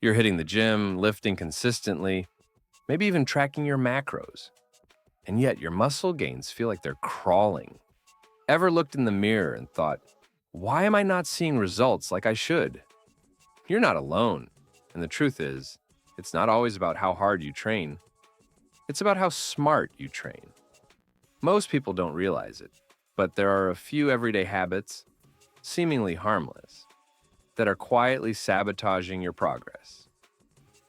You're hitting the gym, lifting consistently, maybe even tracking your macros, and yet your muscle gains feel like they're crawling. Ever looked in the mirror and thought, why am I not seeing results like I should? You're not alone. And the truth is, it's not always about how hard you train, it's about how smart you train. Most people don't realize it, but there are a few everyday habits, seemingly harmless, that are quietly sabotaging your progress.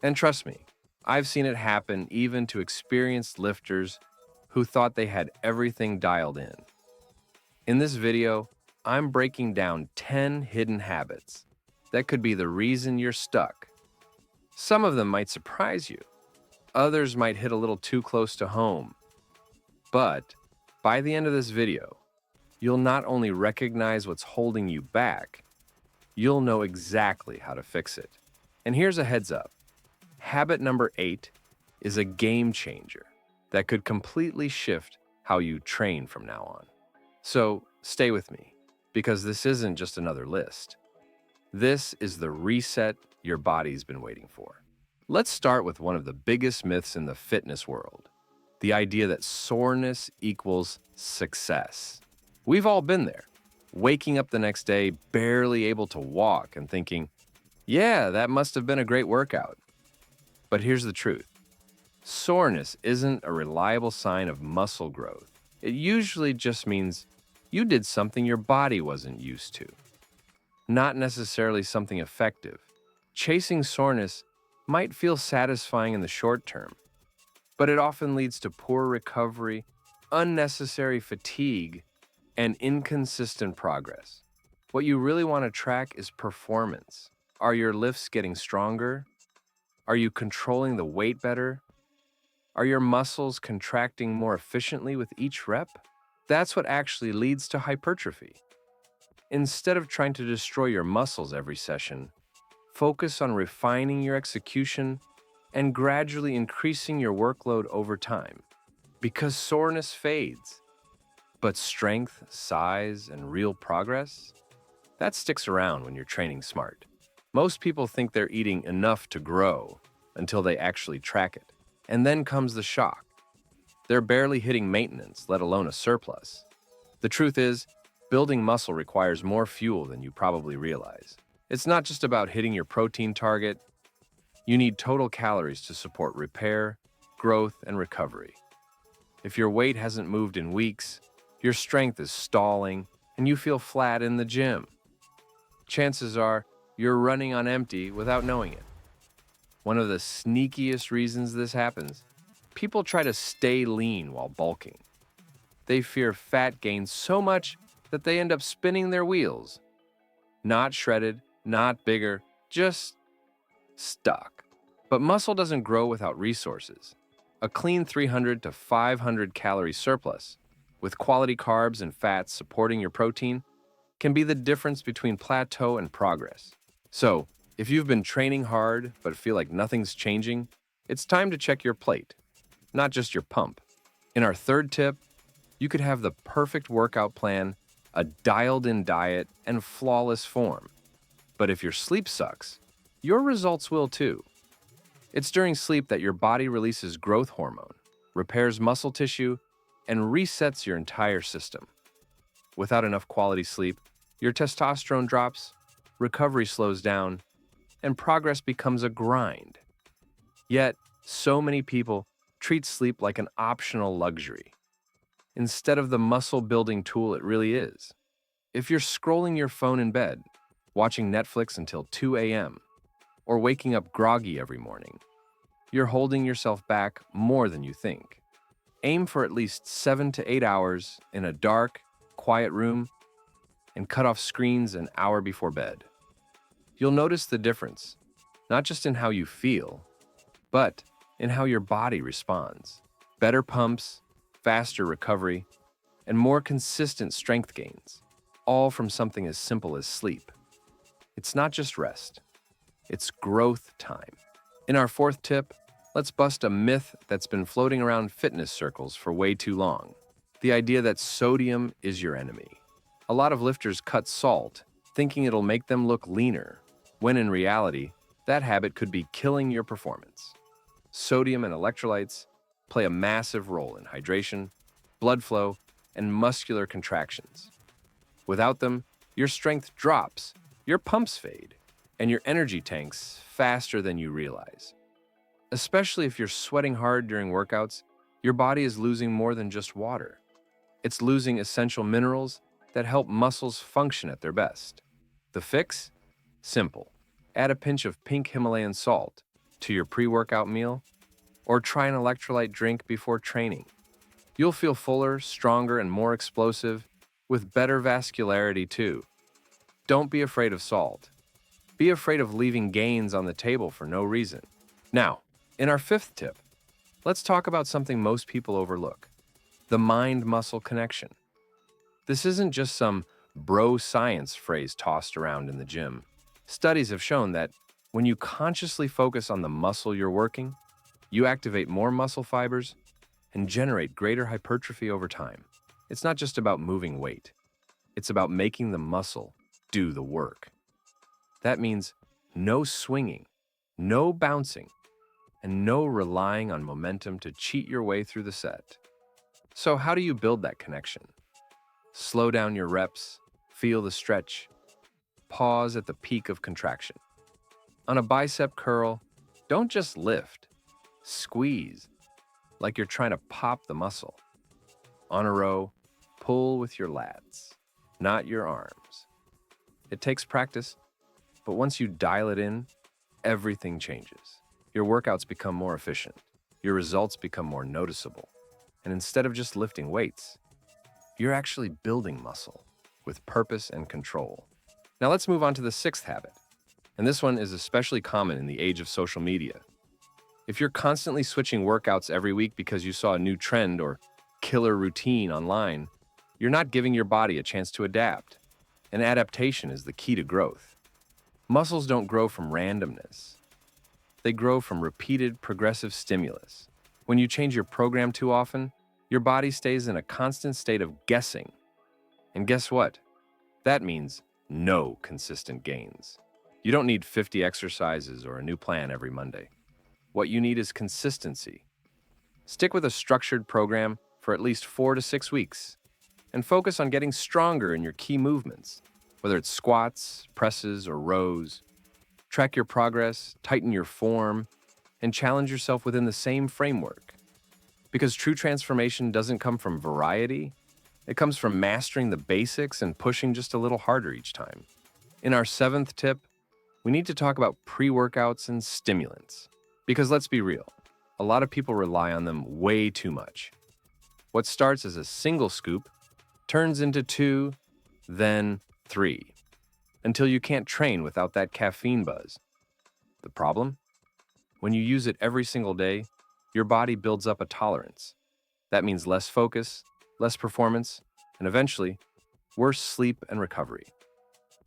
And trust me, I've seen it happen even to experienced lifters who thought they had everything dialed in. In this video, I'm breaking down 10 hidden habits that could be the reason you're stuck. Some of them might surprise you, others might hit a little too close to home. But by the end of this video, you'll not only recognize what's holding you back, you'll know exactly how to fix it. And here's a heads up. Habit number 8 is a game changer that could completely shift how you train from now on. So stay with me, because this isn't just another list. This is the reset your body's been waiting for. Let's start with one of the biggest myths in the fitness world, the idea that soreness equals success. We've all been there, waking up the next day barely able to walk and thinking, yeah, that must have been a great workout. But here's the truth. Soreness isn't a reliable sign of muscle growth. It usually just means you did something your body wasn't used to, not necessarily something effective. Chasing soreness might feel satisfying in the short term, but it often leads to poor recovery, unnecessary fatigue, and inconsistent progress. What you really want to track is performance. Are your lifts getting stronger? Are you controlling the weight better? Are your muscles contracting more efficiently with each rep? That's what actually leads to hypertrophy. Instead of trying to destroy your muscles every session, focus on refining your execution and gradually increasing your workload over time. Because soreness fades, but strength, size, and real progress, that sticks around when you're training smart. Most people think they're eating enough to grow until they actually track it. And then comes the shock. They're barely hitting maintenance, let alone a surplus. The truth is, building muscle requires more fuel than you probably realize. It's not just about hitting your protein target. You need total calories to support repair, growth, and recovery. If your weight hasn't moved in weeks, your strength is stalling, and you feel flat in the gym, chances are you're running on empty without knowing it. One of the sneakiest reasons this happens, people try to stay lean while bulking. They fear fat gain so much that they end up spinning their wheels. Not shredded, not bigger, just stuck. But muscle doesn't grow without resources. A clean 300 to 500 calorie surplus, with quality carbs and fats supporting your protein, can be the difference between plateau and progress. So, if you've been training hard but feel like nothing's changing, it's time to check your plate, not just your pump. In our third tip, you could have the perfect workout plan, a dialed-in diet, and flawless form. But if your sleep sucks, your results will too. It's during sleep that your body releases growth hormone, repairs muscle tissue, and resets your entire system. Without enough quality sleep, your testosterone drops, recovery slows down, and progress becomes a grind. Yet, so many people treat sleep like an optional luxury, instead of the muscle-building tool it really is. If you're scrolling your phone in bed, watching Netflix until 2 a.m., or waking up groggy every morning, you're holding yourself back more than you think. Aim for at least 7 to 8 hours in a dark, quiet room, and cut off screens an hour before bed. You'll notice the difference, not just in how you feel, but in how your body responds. Better pumps, faster recovery, and more consistent strength gains, all from something as simple as sleep. It's not just rest, it's growth time. In our fourth tip, let's bust a myth that's been floating around fitness circles for way too long. The idea that sodium is your enemy. A lot of lifters cut salt, thinking it'll make them look leaner, when in reality, that habit could be killing your performance. Sodium and electrolytes play a massive role in hydration, blood flow, and muscular contractions. Without them, your strength drops, your pumps fade, and your energy tanks faster than you realize. Especially if you're sweating hard during workouts, your body is losing more than just water. It's losing essential minerals that help muscles function at their best. The fix? Simple. Add a pinch of pink Himalayan salt to your pre-workout meal, or try an electrolyte drink before training. You'll feel fuller, stronger, and more explosive, with better vascularity too. Don't be afraid of salt. Be afraid of leaving gains on the table for no reason. Now, in our fifth tip, let's talk about something most people overlook: the mind-muscle connection. This isn't just some bro science phrase tossed around in the gym. Studies have shown that when you consciously focus on the muscle you're working, you activate more muscle fibers and generate greater hypertrophy over time. It's not just about moving weight. It's about making the muscle do the work. That means no swinging, no bouncing, and no relying on momentum to cheat your way through the set. So how do you build that connection? Slow down your reps, feel the stretch, pause at the peak of contraction. On a bicep curl, don't just lift, squeeze, like you're trying to pop the muscle. On a row, pull with your lats, not your arms. It takes practice, but once you dial it in, everything changes. Your workouts become more efficient, your results become more noticeable, and instead of just lifting weights, you're actually building muscle with purpose and control. Now let's move on to the sixth habit, and this one is especially common in the age of social media. If you're constantly switching workouts every week because you saw a new trend or killer routine online, you're not giving your body a chance to adapt. And adaptation is the key to growth. Muscles don't grow from randomness. They grow from repeated progressive stimulus. When you change your program too often, your body stays in a constant state of guessing. And guess what? That means no consistent gains. You don't need 50 exercises or a new plan every Monday. What you need is consistency. Stick with a structured program for at least 4 to 6 weeks and focus on getting stronger in your key movements, whether it's squats, presses, or rows. Track your progress, tighten your form, and challenge yourself within the same framework. Because true transformation doesn't come from variety, it comes from mastering the basics and pushing just a little harder each time. In our seventh tip, we need to talk about pre-workouts and stimulants. Because let's be real, a lot of people rely on them way too much. What starts as a single scoop turns into 2, then 3, until you can't train without that caffeine buzz. The problem? When you use it every single day, your body builds up a tolerance. That means less focus, less performance, and eventually, worse sleep and recovery.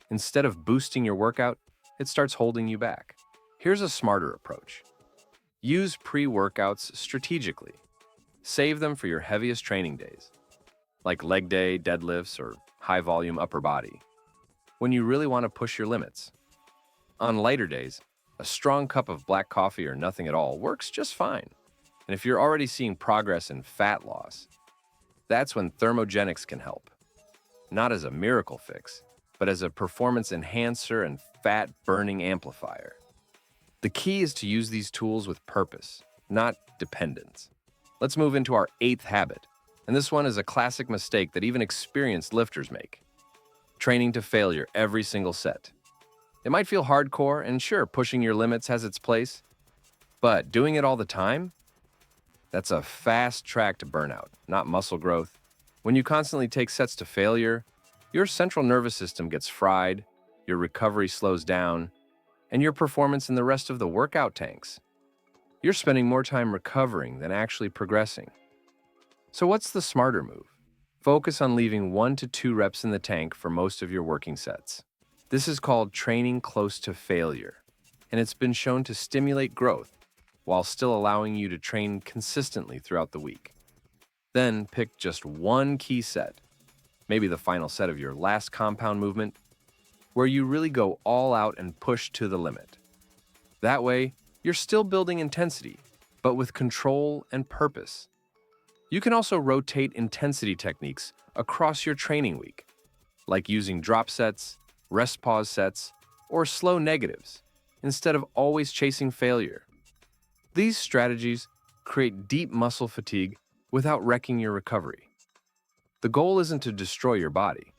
Instead of boosting your workout, it starts holding you back. Here's a smarter approach. Use pre-workouts strategically. Save them for your heaviest training days, like leg day, deadlifts, or high-volume upper body, when you really want to push your limits. On lighter days, a strong cup of black coffee or nothing at all works just fine. And if you're already seeing progress in fat loss, that's when thermogenics can help. Not as a miracle fix, but as a performance enhancer and fat-burning amplifier. The key is to use these tools with purpose, not dependence. Let's move into our eighth habit, and this one is a classic mistake that even experienced lifters make: training to failure every single set. It might feel hardcore, and sure, pushing your limits has its place, but doing it all the time? That's a fast track to burnout, not muscle growth. When you constantly take sets to failure, your central nervous system gets fried, your recovery slows down, and your performance in the rest of the workout tanks. You're spending more time recovering than actually progressing. So what's the smarter move? Focus on leaving 1 to 2 reps in the tank for most of your working sets. This is called training close to failure, and it's been shown to stimulate growth while still allowing you to train consistently throughout the week. Then pick just one key set, maybe the final set of your last compound movement, where you really go all out and push to the limit. That way, you're still building intensity, but with control and purpose. You can also rotate intensity techniques across your training week, like using drop sets, rest pause sets, or slow negatives, instead of always chasing failure. These strategies create deep muscle fatigue without wrecking your recovery. The goal isn't to destroy your body,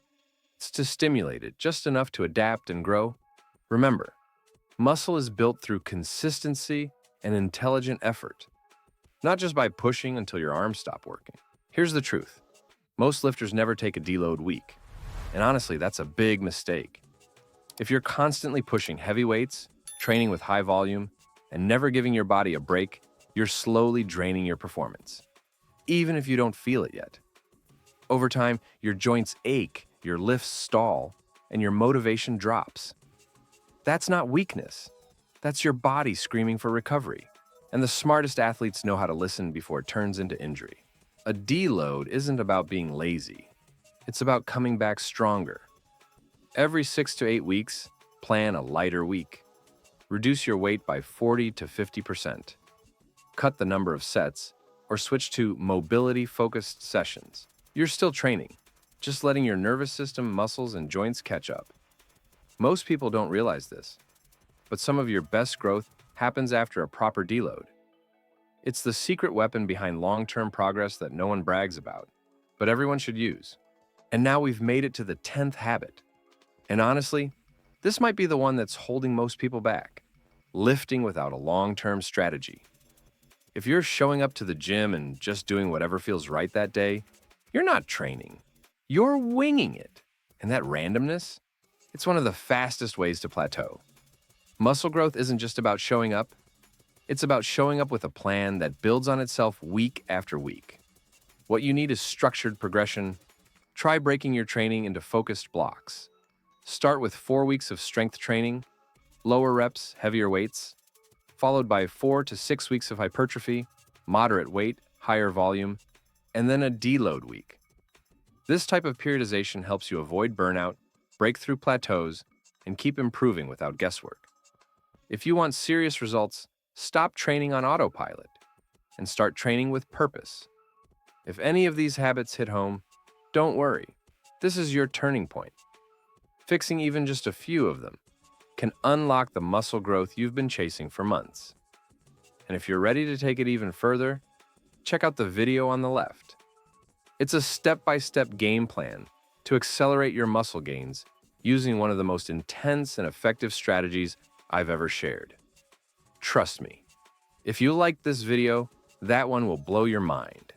it's to stimulate it just enough to adapt and grow. Remember, muscle is built through consistency and intelligent effort, not just by pushing until your arms stop working. Here's the truth. Most lifters never take a deload week. And honestly, that's a big mistake. If you're constantly pushing heavy weights, training with high volume, and never giving your body a break, you're slowly draining your performance, even if you don't feel it yet. Over time, your joints ache, your lifts stall, and your motivation drops. That's not weakness. That's your body screaming for recovery. And the smartest athletes know how to listen before it turns into injury. A deload isn't about being lazy. It's about coming back stronger. Every 6 to 8 weeks, plan a lighter week. Reduce your weight by 40 to 50%. Cut the number of sets, or switch to mobility-focused sessions. You're still training, just letting your nervous system, muscles, and joints catch up. Most people don't realize this, but some of your best growth happens after a proper deload. It's the secret weapon behind long-term progress that no one brags about, but everyone should use. And now we've made it to the 10th habit. And honestly, this might be the one that's holding most people back: lifting without a long-term strategy. If you're showing up to the gym and just doing whatever feels right that day, you're not training. You're winging it. And that randomness, it's one of the fastest ways to plateau. Muscle growth isn't just about showing up. It's about showing up with a plan that builds on itself week after week. What you need is structured progression. Try breaking your training into focused blocks. Start with 4 weeks of strength training, lower reps, heavier weights, followed by 4 to 6 weeks of hypertrophy, moderate weight, higher volume, and then a deload week. This type of periodization helps you avoid burnout, break through plateaus, and keep improving without guesswork. If you want serious results, stop training on autopilot and start training with purpose. If any of these habits hit home, don't worry. This is your turning point. Fixing even just a few of them can unlock the muscle growth you've been chasing for months. And if you're ready to take it even further, check out the video on the left. It's a step-by-step game plan to accelerate your muscle gains using one of the most intense and effective strategies I've ever shared. Trust me, if you liked this video, that one will blow your mind.